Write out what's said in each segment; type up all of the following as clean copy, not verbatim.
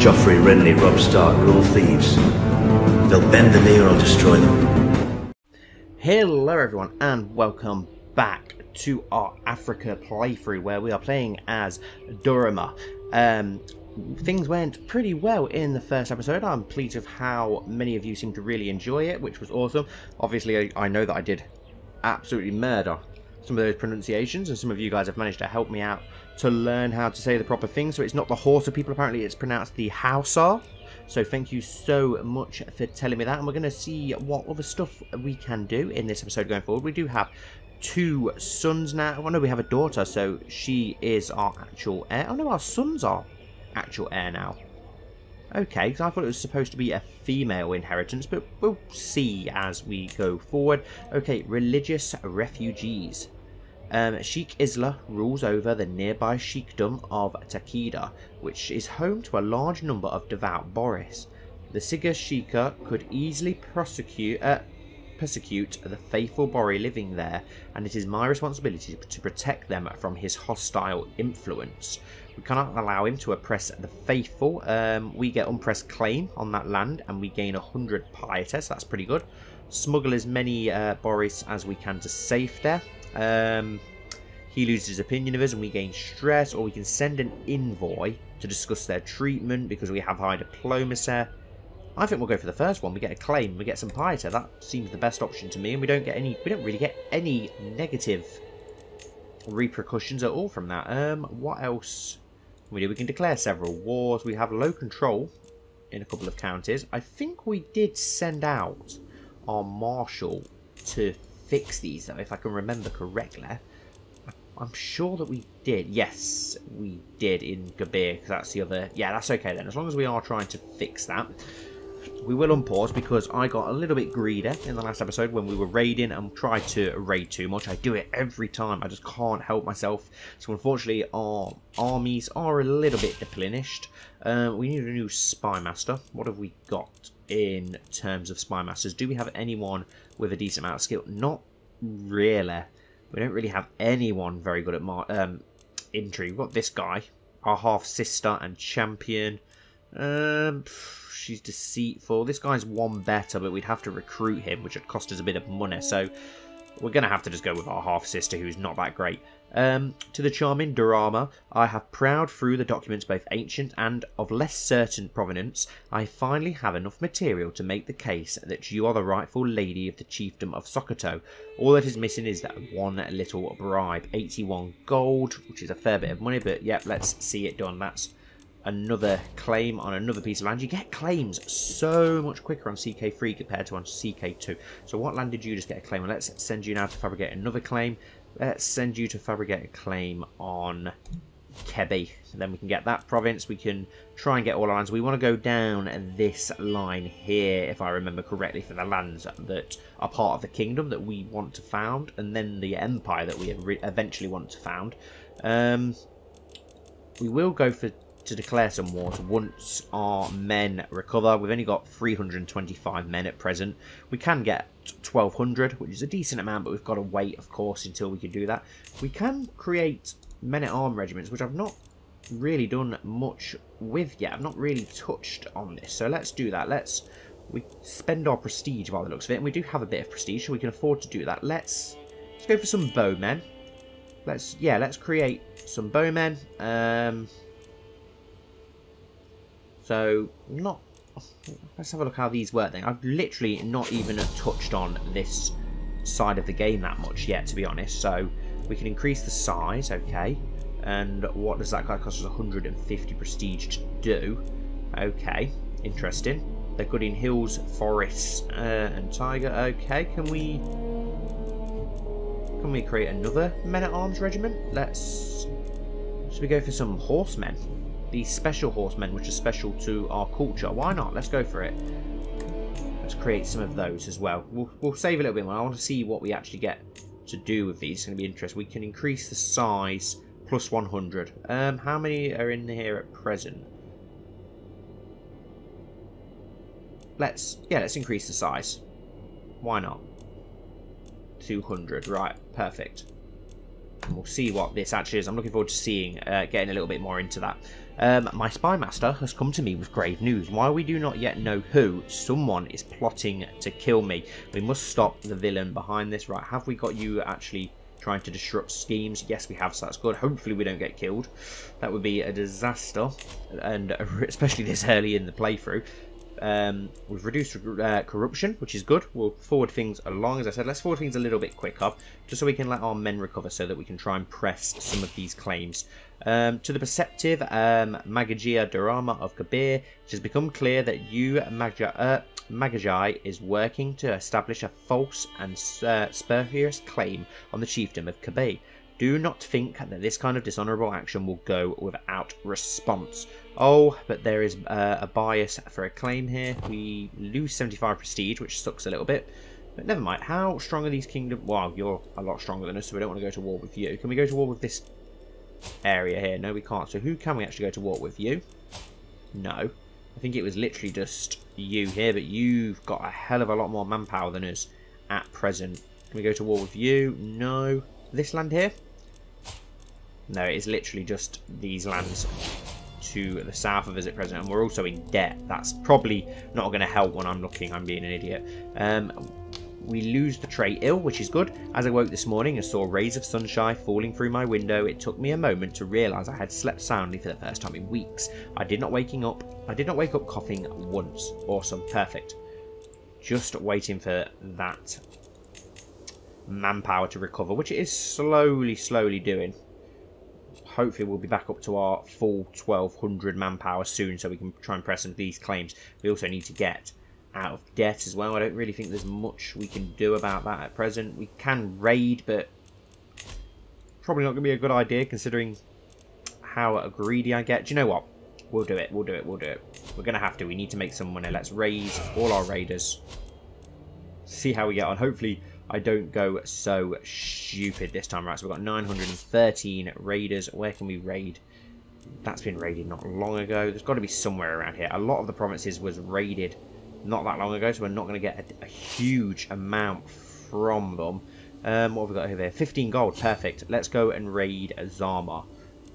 Joffrey, Renly, Robb Stark are all thieves. They'll bend the knee or I'll destroy them. Hello everyone and welcome back to our Africa playthrough where we are playing as Dauruma. Things went pretty well in the first episode. I'm pleased with how many of you seem to really enjoy it, which was awesome. Obviously I know that I did absolutely murder some of those pronunciations, and some of you guys have managed to help me out to learn how to say the proper thing. So it's not the Horsa people, apparently it's pronounced the Hausa. So thank you so much for telling me that, and we're going to see what other stuff we can do in this episode going forward. We do have two sons now. Well, no, we have a daughter, so she is our actual heir. Oh no, our sons are actual heir now. Okay, because I thought it was supposed to be a female inheritance, but we'll see as we go forward. Okay, religious refugees. Sheikh Isla rules over the nearby sheikdom of Takeda, which is home to a large number of devout Boris. The Siga Sheikah could easily persecute the faithful Bori living there, and it is my responsibility to protect them from his hostile influence. We cannot allow him to oppress the faithful. We get unpressed claim on that land, and we gain 100 piety, so that's pretty good. Smuggle as many Boris as we can to safe there. He loses his opinion of us and we gain stress, or we can send an envoy to discuss their treatment because we have high diplomacy. I think we'll go for the first one. We get a claim, we get some piety. That seems the best option to me, and we don't really get any negative repercussions at all from that. What else can we do? We can declare several wars. We have low control in a couple of counties. I think we did send out our marshal to fix these, though, if I can remember correctly. I'm sure that we did. Yes, we did in Gabir, because that's the other... Yeah, that's okay then. As long as we are trying to fix that. We will unpause because I got a little bit greedy in the last episode when we were raiding and tried to raid too much. I do it every time. I just can't help myself. So unfortunately our armies are a little bit deplenished. We need a new Spymaster. What have we got in terms of Spymasters? Do we have anyone with a decent amount of skill? Not really. We don't really have anyone very good at intrigue. We've got this guy, our half-sister and champion. She's deceitful. This guy's one better, but we'd have to recruit him, which would cost us a bit of money. So we're going to have to just go with our half-sister, who's not that great. To the charming Daurama, I have prowled through the documents both ancient and of less certain provenance. I finally have enough material to make the case that you are the rightful lady of the chiefdom of Sokoto. All that is missing is that one little bribe. 81 gold, which is a fair bit of money, but yep, let's see it done. That's another claim on another piece of land. You get claims so much quicker on CK3 compared to on CK2. So what land did you just get a claim on? Let's send you now to fabricate another claim. Let's send you to fabricate a claim on Kebi. Then we can get that province. We can try and get all our lands. We want to go down this line here, if I remember correctly, for the lands that are part of the kingdom that we want to found, and then the empire that we eventually want to found. We will go to declare some wars once our men recover. We've only got 325 men at present. We can get 1200, which is a decent amount, but we've got to wait, of course, until we can do that. We can create men-at-arms regiments, which I've not really done much with yet. I've not really touched on this, so let's do that. We spend our prestige by the looks of it, and we do have a bit of prestige, so we can afford to do that. Let's go for some bowmen. Let's create some bowmen. So, let's have a look how these work then. I've literally not even touched on this side of the game that much yet, to be honest. So, we can increase the size, okay. And what does that cost us? 150 prestige to do. Okay, interesting. They're good in hills, forests, and tiger. Okay, can we create another men-at-arms regiment? Should we go for some horsemen? These special horsemen, which are special to our culture. Why not? Let's go for it. Let's create some of those as well. We'll save a little bit more. I want to see what we actually get to do with these. It's going to be interesting. We can increase the size plus 100. How many are in here at present? Let's increase the size. Why not? 200. Right. Perfect. And we'll see what this actually is. I'm looking forward to seeing, getting a little bit more into that. My Spymaster has come to me with grave news. While we do not yet know who, someone is plotting to kill me. We must stop the villain behind this. Right, have we got you actually trying to disrupt schemes? Yes, we have, so that's good. Hopefully we don't get killed. That would be a disaster, and especially this early in the playthrough. We've reduced corruption, which is good. We'll forward things along. As I said, let's forward things a little bit quicker, just so we can let our men recover, so that we can try and press some of these claims. To the perceptive Magajiya Daurama of Kabir, it has become clear that you, Magajiya, is working to establish a false and spurious claim on the chiefdom of Kabir. Do not think that this kind of dishonourable action will go without response. Oh, but there is a bias for a claim here. We lose 75 prestige, which sucks a little bit. But never mind. How strong are these kingdoms? Wow, you're a lot stronger than us, so we don't want to go to war with you. Can we go to war with this area here? No, we can't. So who can we actually go to war with? You? No. I think it was literally just you here, but you've got a hell of a lot more manpower than us at present. Can we go to war with you? No. This land here? No, it is literally just these lands to the south of us at present, and we're also in debt. That's probably not going to help when I'm looking. I'm being an idiot. We lose the trade ill, which is good. As I woke this morning and saw rays of sunshine falling through my window, it took me a moment to realise I had slept soundly for the first time in weeks. I did not wake up coughing once. Awesome, perfect. Just waiting for that manpower to recover, which it is slowly doing. Hopefully we'll be back up to our full 1200 manpower soon, so we can try and press some of these claims. We also need to get out of debt as well. I don't really think there's much we can do about that at present. We can raid, but probably not going to be a good idea considering how greedy I get. Do you know what? We'll do it. We're going to have to. We need to make some money. Let's raise all our raiders. See how we get on. Hopefully I don't go so stupid this time. Right, so we've got 913 raiders. Where can we raid? That's been raided not long ago. There's got to be somewhere around here. A lot of the provinces was raided not that long ago, so we're not going to get a huge amount from them. What have we got over here? 15 gold. Perfect. Let's go and raid Zama.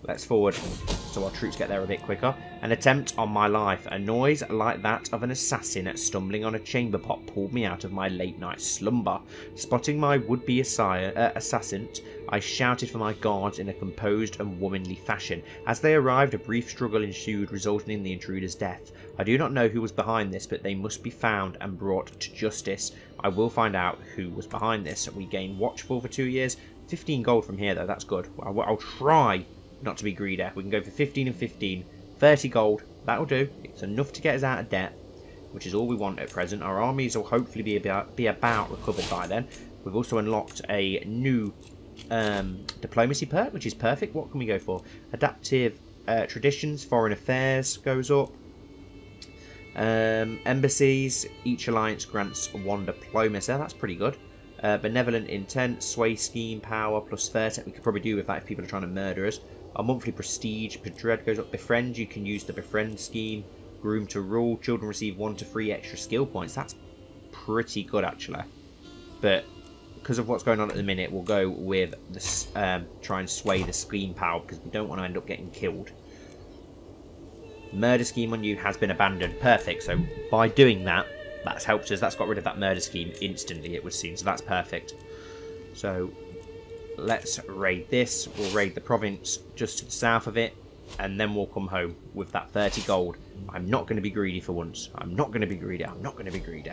Let's forward so our troops get there a bit quicker. An attempt on my life. A noise like that of an assassin stumbling on a chamber pot pulled me out of my late night slumber. Spotting my would-be assassin, I shouted for my guards in a composed and womanly fashion. As they arrived, a brief struggle ensued, resulting in the intruder's death. I do not know who was behind this, but they must be found and brought to justice. I will find out who was behind this. We gain Watchful for 2 years. 15 gold from here, though. That's good. I'll try not to be greedy. We can go for 15 and 15. 30 gold. That'll do. It's enough to get us out of debt, which is all we want at present. Our armies will hopefully be about recovered by then. We've also unlocked a new diplomacy perk, which is perfect. What can we go for? Adaptive traditions, foreign affairs goes up. Embassies, each alliance grants 1 diplomacy. That's pretty good. Benevolent intent, sway scheme, power, plus 30. We could probably do with that if people are trying to murder us. Our monthly prestige, dread goes up. Befriend, you can use the befriend scheme. Groom to rule, children receive 1 to 3 extra skill points. That's pretty good actually. But because of what's going on at the minute, we'll go with this, try and sway the scheme power, because we don't want to end up getting killed. Murder scheme on you has been abandoned. Perfect. So by doing that, that's helped us. That's got rid of that murder scheme instantly, it would seem. So that's perfect. So let's raid this. We'll raid the province just to the south of it, and then we'll come home with that 30 gold. I'm not going to be greedy for once. I'm not going to be greedy. I'm not going to be greedy.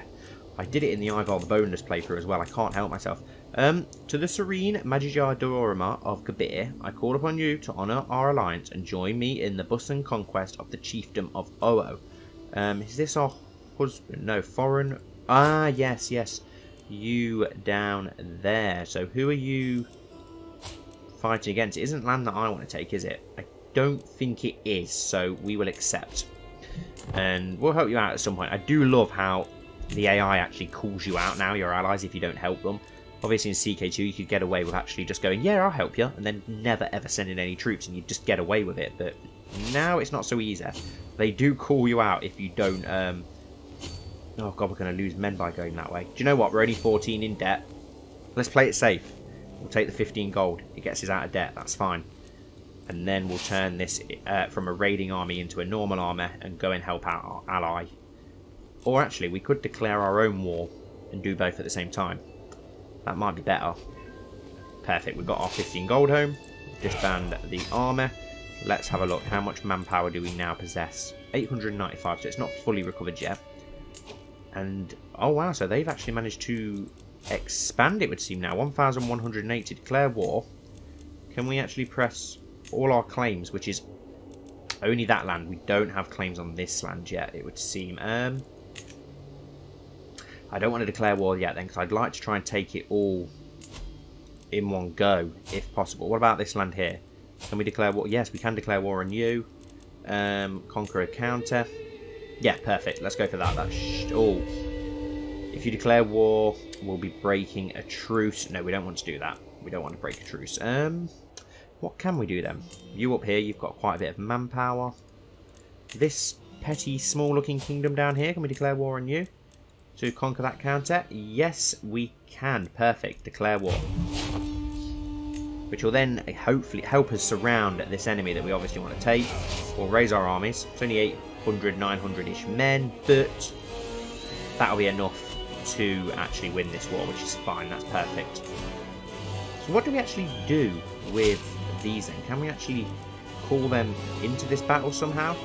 I did it in the Ivar the Boneless playthrough as well. I can't help myself. To the serene Magajiya Daurama of Kabir, I call upon you to honour our alliance and join me in the Busan conquest of the chiefdom of Oo. Is this our husband? No, foreign. Ah, yes, yes. You down there. So who are you fighting against? It isn't land that I want to take, is it? I don't think it is, so we will accept. And we'll help you out at some point. I do love how the AI actually calls you out now, your allies, if you don't help them. Obviously in CK2 you could get away with actually just going, yeah, I'll help you, and then never ever sending any troops, and you just get away with it. But now it's not so easy. They do call you out if you don't. Oh god, we're going to lose men by going that way. Do you know what? We're only 14 in debt. Let's play it safe. We'll take the 15 gold. It gets us out of debt. That's fine. And then we'll turn this from a raiding army into a normal army and go and help out our ally. Or actually, we could declare our own war and do both at the same time. That might be better. Perfect. We've got our 15 gold home. Disband the army. Let's have a look. How much manpower do we now possess? 895, so it's not fully recovered yet. And, oh wow, so they've actually managed to expand, it would seem now. 1,180, declare war. Can we actually press all our claims, which is only that land? We don't have claims on this land yet, it would seem. I don't want to declare war yet then, because I'd like to try and take it all in one go, if possible. What about this land here? Can we declare war? Yes, we can declare war on you. Conquer a counter. Yeah, perfect. Let's go for that. Oh, if you declare war, we'll be breaking a truce. No, we don't want to do that. We don't want to break a truce. What can we do then? You up here, you've got quite a bit of manpower. This petty, small-looking kingdom down here, can we declare war on you to conquer that counter? Yes, we can. Perfect. Declare war. Which will then hopefully help us surround this enemy that we obviously want to take. We'll raise our armies. It's only 800, 900-ish men, but that'll be enough to actually win this war, which is fine. That's perfect. So what do we actually do with these then? Can we actually call them into this battle somehow?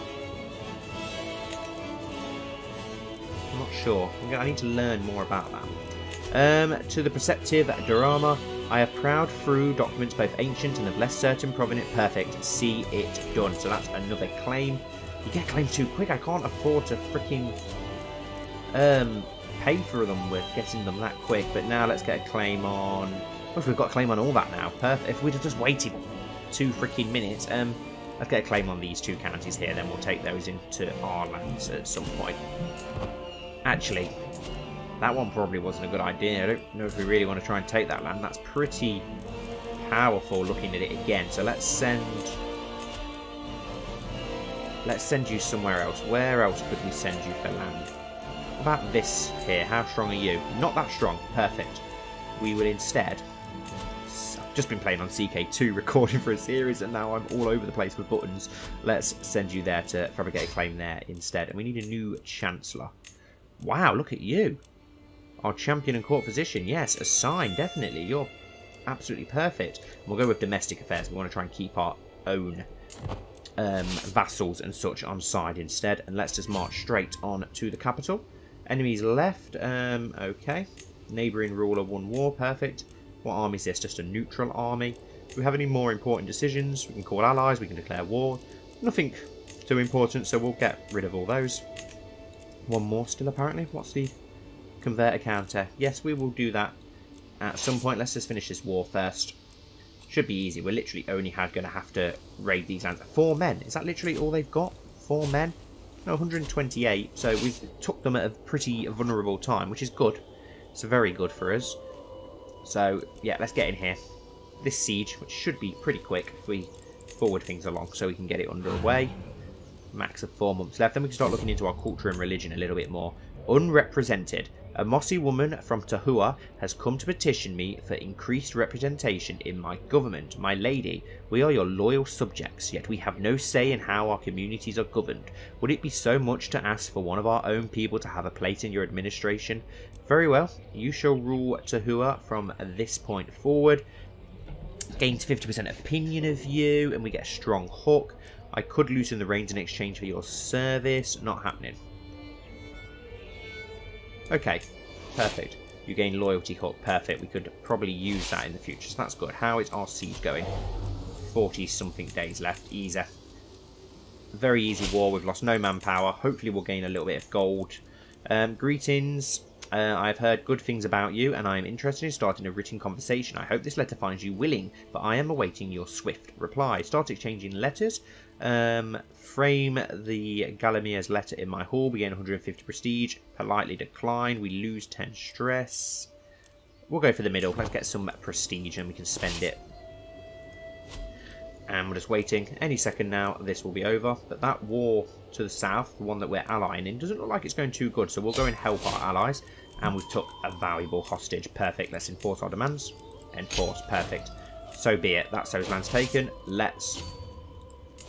I'm not sure. I need to learn more about that. To the Preceptive Daurama, I have prowled through documents both ancient and of less certain provenance. Perfect. See it done. So that's another claim. You get claims too quick. I can't afford to freaking pay for them with getting them that quick. But now let's get a claim on... Well, if we've got a claim on all that now. Perfect. If we'd have just waited 2 freaking minutes. Let's get a claim on these 2 counties here. Then we'll take those into our lands at some point. Actually... that one probably wasn't a good idea. I don't know if we really want to try and take that land. That's pretty powerful looking at it again. So let's send you somewhere else. Where else could we send you for land? What about this here? How strong are you? Not that strong. Perfect. We will instead... I've just been playing on CK2 recording for a series and now I'm all over the place with buttons. Let's send you there to fabricate a claim there instead. And we need a new Chancellor. Wow, look at you. Our champion and court physician, yes, a sign, definitely. You're absolutely perfect. We'll go with domestic affairs. We want to try and keep our own vassals and such on side instead. And let's just march straight on to the capital. Enemies left, okay. Neighbouring ruler won war, perfect. What army is this? Just a neutral army. Do we have any more important decisions? We can call allies, we can declare war. Nothing too important, so we'll get rid of all those. One more still, apparently. What's the... Convert a counter. Yes, we will do that at some point. Let's just finish this war first. Should be easy. We're literally only going to have to raid these lands. 4 men. Is that literally all they've got? 4 men? No, 128. So we've took them at a pretty vulnerable time, which is good. It's very good for us. So, yeah, let's get in here. This siege, which should be pretty quick if we forward things along so we can get it underway. Max of 4 months left. Then we can start looking into our culture and religion a little bit more. Unrepresented. A mossy woman from Tahua has come to petition me for increased representation in my government. My lady, we are your loyal subjects, yet we have no say in how our communities are governed. Would it be so much to ask for one of our own people to have a place in your administration? Very well, you shall rule Tahua from this point forward. Gains 50% opinion of you, and we get a strong hook. I could loosen the reins in exchange for your service. Not happening. Okay, perfect. You gain loyalty hook. Perfect. We could probably use that in the future, so that's good. How is our siege going? 40-something days left. Easy. Very easy war. We've lost no manpower. Hopefully we'll gain a little bit of gold. Greetings. I've heard good things about you, and I am interested in starting a written conversation. I hope this letter finds you willing, but I am awaiting your swift reply. Start exchanging letters. Frame the Galamir's letter in my hall. We gain 150 prestige. Politely decline. We lose 10 stress. We'll go for the middle. Let's get some prestige and we can spend it. And we're just waiting. Any second now, this will be over. But that war to the south, the one that we're allying in, doesn't look like it's going too good. So we'll go and help our allies. And we've took a valuable hostage. Perfect. Let's enforce our demands. enforced. Perfect. So be it. That's those lands taken. Let's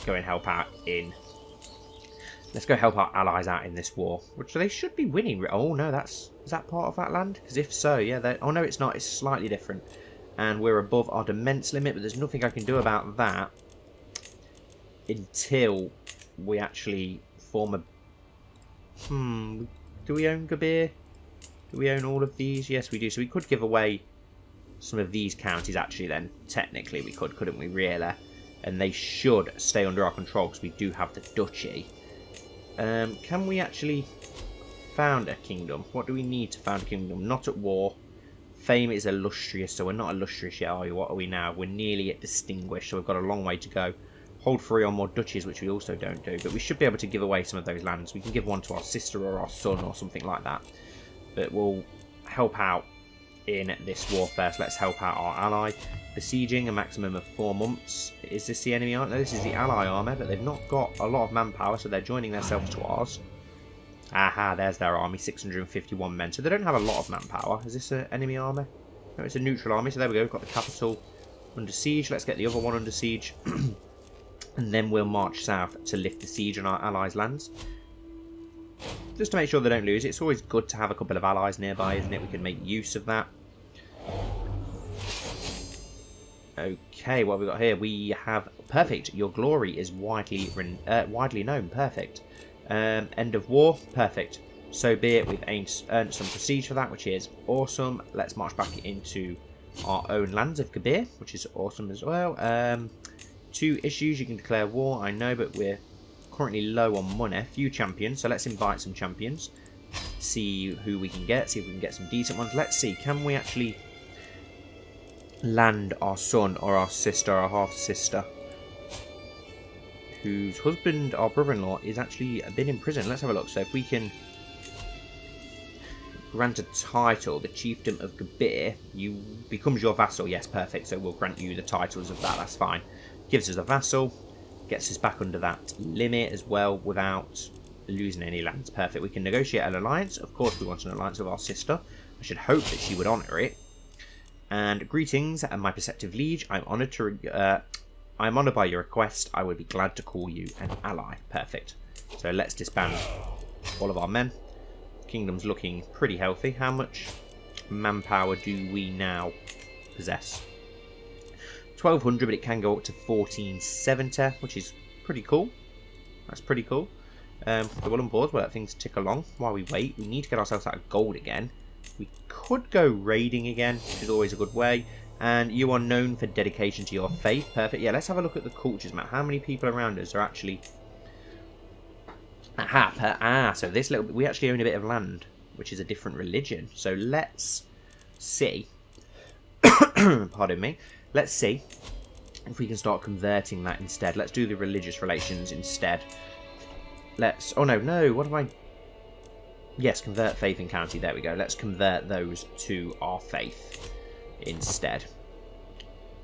go and help out in... Let's go help our allies out in this war, which they should be winning. Oh no, is that part of that land? Because if so, yeah, oh no, it's not. It's slightly different. And we're above our demence limit, but there's nothing I can do about that until we actually form a... Do we own Gabir? Do we own all of these? Yes, we do. So we could give away some of these counties, actually, then. Technically, we could, couldn't we, really? And they should stay under our control, because we do have the duchy. Can we actually found a kingdom? What do we need to found a kingdom? Not at war. Fame is illustrious, so we're not illustrious yet, are we? What are we now? We're nearly at distinguished, so we've got a long way to go. Hold 3 on more duchies, which we also don't do, but we should be able to give away some of those lands. We can give one to our sister or our son or something like that. But we'll help out in this war first. Let's help out our ally. Besieging a maximum of 4 months. Is this the enemy army? No, this is the ally army, but they've not got a lot of manpower, so they're joining themselves to ours. Aha, there's their army, 651 men. So they don't have a lot of manpower. Is this an enemy army? No, it's a neutral army, so there we go. We've got the capital under siege. Let's get the other one under siege. And then we'll march south to lift the siege on our allies' lands. Just to make sure they don't lose. It's always good to have a couple of allies nearby, isn't it? We can make use of that. Okay, what have we got here? We have... Perfect. Your glory is widely known. Perfect. End of war. Perfect. So be it. We've earned some prestige for that, which is awesome. Let's march back into our own lands of Kabir, which is awesome as well. 2 issues. You can declare war, I know, but we're currently low on money. Few champions, so let's invite some champions. See who we can get. See if we can get some decent ones. Let's see. Can we actually land our son or our sister, our half-sister, whose husband, our brother-in-law, is actually been in prison? Let's have a look. So if we can grant a title, the chiefdom of Gabir, becomes your vassal. Yes, perfect. So we'll grant you the titles of that. That's fine. Gives us a vassal, gets us back under that limit as well without losing any lands. Perfect. We can negotiate an alliance. Of course, we want an alliance with our sister. I should hope that she would honour it. And greetings, my perceptive liege. I'm honoured by your request. I would be glad to call you an ally. Perfect. So let's disband all of our men. Kingdom's looking pretty healthy. How much manpower do we now possess? 1200, but it can go up to 1470, which is pretty cool. That's pretty cool. The will and pause, we'll let things tick along while we wait. We need to get ourselves out of gold again. We could go raiding again, which is always a good way. And you are known for dedication to your faith. Perfect. Yeah, let's have a look at the cultures map. How many people around us are actually... so this little bit, we actually own a bit of land, which is a different religion. So let's see. Pardon me. Let's see if we can start converting that instead. Let's do the religious relations instead. Let's... Oh, no. What am I... Yes, convert faith and county. There we go. Let's convert those to our faith instead.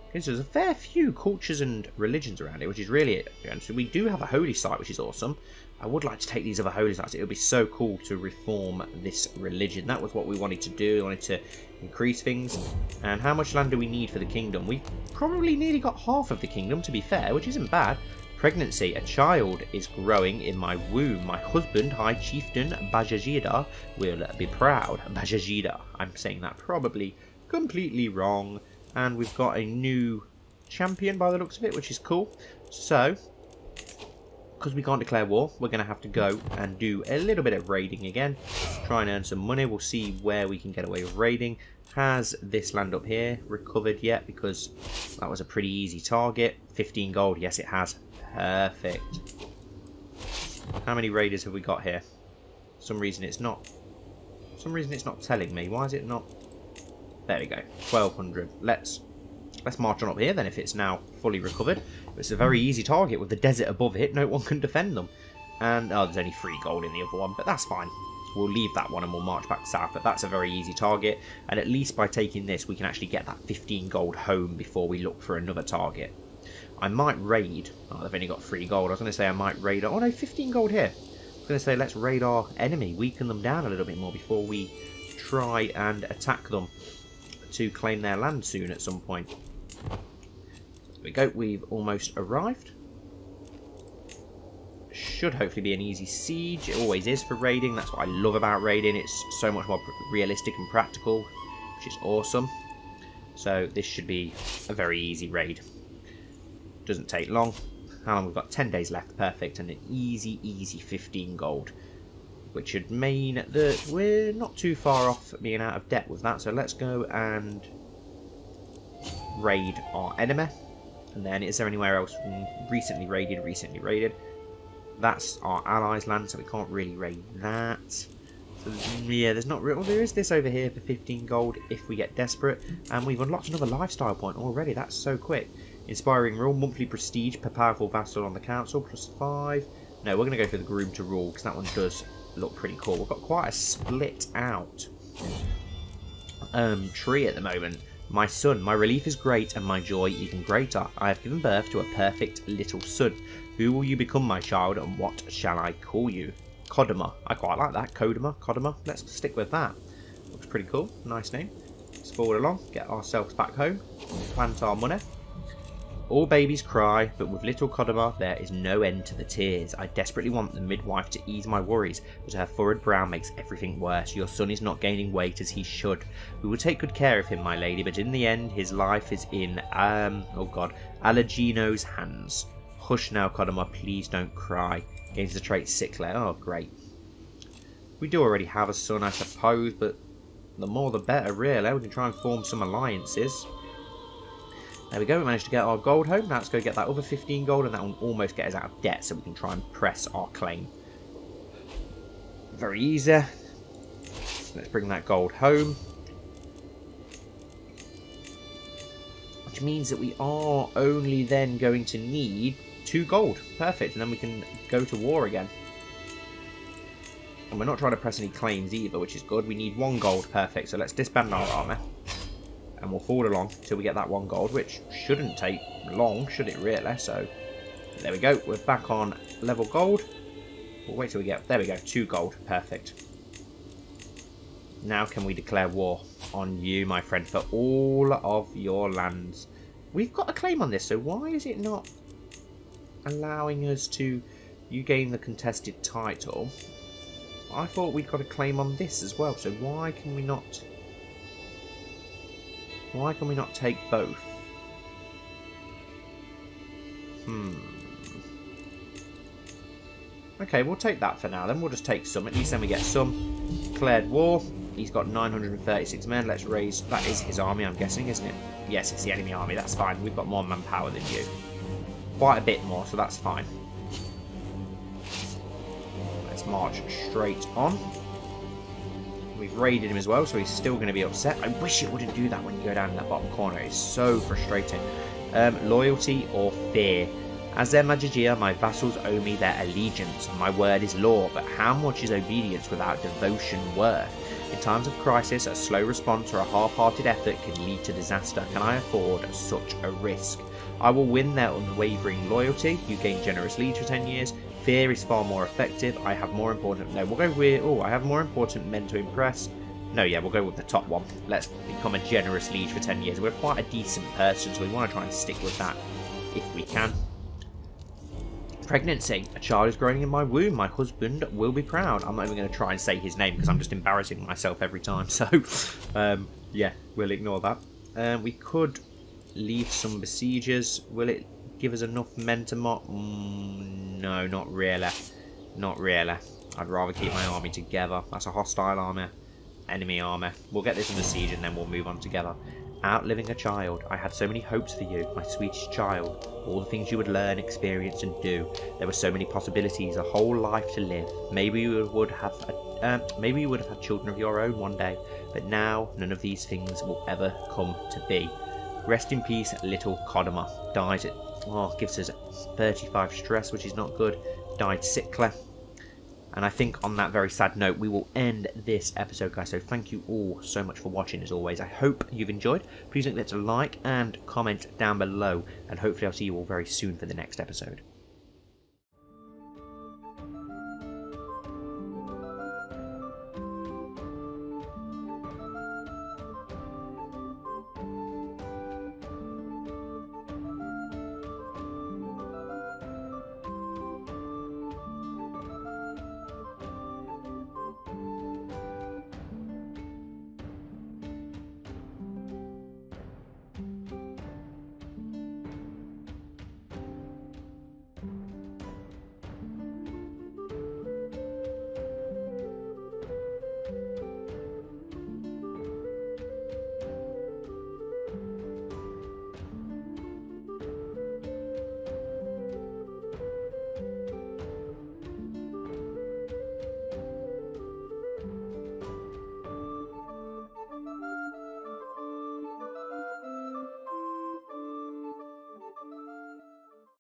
Okay, so there's a fair few cultures and religions around here, which is really... So we do have a holy site, which is awesome. I would like to take these other holy sites. It would be so cool to reform this religion. That was what we wanted to do. We wanted to increase things. And how much land do we need for the kingdom? We probably nearly got half of the kingdom, to be fair, which isn't bad. Pregnancy. A child is growing in my womb. My husband, High Chieftain Magajiya, will be proud. Magajiya. I'm saying that probably completely wrong. And we've got a new champion by the looks of it, which is cool. So... because we can't declare war, we're going to have to go and do a little bit of raiding again. Try and earn some money. We'll see where we can get away with raiding. Has this land up here recovered yet? Because that was a pretty easy target. 15 gold. Yes, it has. Perfect. How many raiders have we got here? For some reason it's not telling me. Why is it not? There we go. 1200. Let's march on up here then if it's now fully recovered. It's a very easy target with the desert above it. No one can defend them. And, oh, there's only 3 gold in the other one, but that's fine. We'll leave that one and we'll march back south, but that's a very easy target. And at least by taking this, we can actually get that 15 gold home before we look for another target. I might raid. Oh, they've only got 3 gold. I was going to say I might raid. Oh, no, 15 gold here. I was going to say let's raid our enemy, weaken them down a little bit more before we try and attack them. to claim their land soon at some point. There we go, we've almost arrived. Should hopefully be an easy siege. It always is for raiding. That's what I love about raiding. It's so much more realistic and practical, which is awesome. So this should be a very easy raid. Doesn't take long. How long? We've got 10 days left. Perfect. And an easy 15 gold. Which should mean that we're not too far off being out of debt with that. So let's go and raid our enemy. And then is there anywhere else recently raided? That's our allies' land, so we can't really raid that. So yeah, there's not real. Well, there is this over here for 15 gold if we get desperate, and we've unlocked another lifestyle point already. That's so quick. Inspiring rule, monthly prestige per powerful vassal on the council, +5. No, we're going to go for the groom to rule because that one does look pretty cool. We've got quite a split out tree at the moment. My son, my relief is great and my joy even greater. I have given birth to a perfect little son. Who will you become, my child, and what shall I call you? Kodama. I quite like that. Kodama. Let's stick with that. Looks pretty cool. Nice name. Let's forward along. Get ourselves back home. Plant our money. All babies cry, but with little Kodama there is no end to the tears. I desperately want the midwife to ease my worries, but her furrowed brow makes everything worse. Your son is not gaining weight as he should. We will take good care of him, my lady, but in the end his life is in, Allergino's hands. Hush now, Kodama, please don't cry. Gains the trait sickly. Oh, great. We do already have a son, I suppose, but the more the better, really. We can try and form some alliances. There we go, we managed to get our gold home. Now let's go get that other 15 gold, and that will almost get us out of debt, so we can try and press our claim. Very easy. Let's bring that gold home. Which means that we are only then going to need 2 gold. Perfect, and then we can go to war again. And we're not trying to press any claims either, which is good. We need 1 gold. Perfect, so let's disband our army. And we'll forward along till we get that 1 gold, which shouldn't take long, should it really? So, there we go. We're back on level gold. We'll wait till we get... There we go, 2 gold. Perfect. Now can we declare war on you, my friend, for all of your lands. We've got a claim on this, so why is it not allowing us to... You gain the contested title. I thought we'd got a claim on this as well, so why can we not... Why can we not take both? Okay, we'll take that for now then. We'll just take some. At least then we get some. Declared war. He's got 936 men. Let's raise... That is his army, I'm guessing, isn't it? Yes, it's the enemy army. That's fine. We've got more manpower than you. Quite a bit more, so that's fine. Let's march straight on. We've raided him as well, so he's still going to be upset. I wish it wouldn't do that when you go down in that bottom corner. It's so frustrating. Loyalty or fear. As their Magajiya, my vassals owe me their allegiance. My word is law, but how much is obedience without devotion worth? In times of crisis, a slow response or a half-hearted effort can lead to disaster. Can I afford such a risk? I will win their unwavering loyalty. You gain generous liege for 10 years. Fear is far more effective. I have more important... No, we'll go with... Oh, I have more important men to impress. No, yeah, we'll go with the top one. Let's become a generous liege for 10 years. We're quite a decent person, so we want to try and stick with that if we can. Pregnancy. A child is growing in my womb. My husband will be proud. I'm not even going to try and say his name because I'm just embarrassing myself every time. So, yeah, we'll ignore that. We could leave some besiegers. Will it give us enough men to mock? No, not really. Not really. I'd rather keep my army together. That's a hostile army. Enemy army. We'll get this under siege and then we'll move on together. Outliving a child. I had so many hopes for you, my sweetest child. All the things you would learn, experience and do. There were so many possibilities, a whole life to live. Maybe you would have had children of your own one day, but now none of these things will ever come to be. Rest in peace, little Kodama. Died at... Oh, gives us 35 stress, which is not good. Died sickly. And I think on that very sad note, we will end this episode, guys. So thank you all so much for watching, as always. I hope you've enjoyed. Please don't forget to like and comment down below. And hopefully I'll see you all very soon for the next episode.